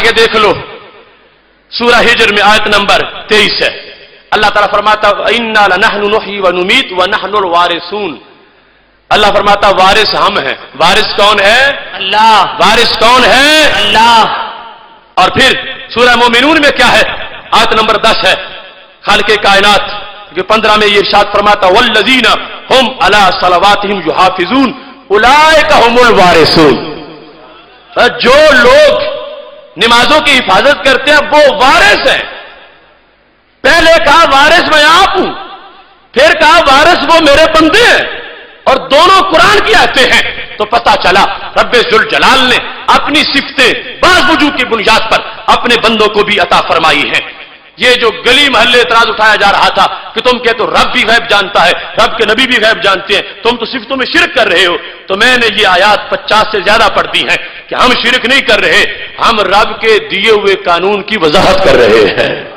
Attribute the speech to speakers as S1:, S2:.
S1: آگے دیکھ لو سورہ ہجر میں آیت نمبر 23 ہے، اللہ تعالیٰ فرماتا اِنَّا لَنَحْنُ نُحْيِي وَنُمِيتُ وَنَحْنُ الْوَارِثُونَ، اللہ فرماتا وارث ہم ہیں۔ وارث کون ہے؟
S2: اللہ۔
S1: وارث کون ہے؟
S2: اللہ۔
S1: اور پھر سورہ مومنون میں کیا ہے؟ آیت نمبر 10 ہے، خالق کائنات کہ 15 میں یہ ارشاد فرماتا وَالَّذِينَ هُمْ عَلَىٰ صَلَوَاتِهِمْ يُحَافِظُونَ أُولَٰئِكَ هُمُ الْوَارِثُونَ، جو لوگ نمازوں کی حفاظت کرتے ہیں وہ وارث ہیں۔ پہلے کہا وارث میں آپ ہوں، پھر کہا وارث وہ میرے بندے ہیں، اور دونوں قرآن کی آتے ہیں، تو پتہ چلا رب ذوالجلال نے اپنی صفتیں بعض وجوہ کی بنیاد پر اپنے بندوں کو بھی عطا فرمائی ہیں۔ یہ جو گلی محلے اعتراض اٹھایا جا رہا تھا کہ تم کہتے ہو رب بھی غیب جانتا ہے، رب کے نبی بھی غیب جانتے ہیں، تم تو صفتوں میں شرک کر رہے ہو، تو میں نے یہ آیات 50 سے زیادہ پڑھ دی ہیں کہ ہم شرک نہیں کر رہے، ہم رب کے دیے ہوئے قانون کی وضاحت کر رہے ہیں۔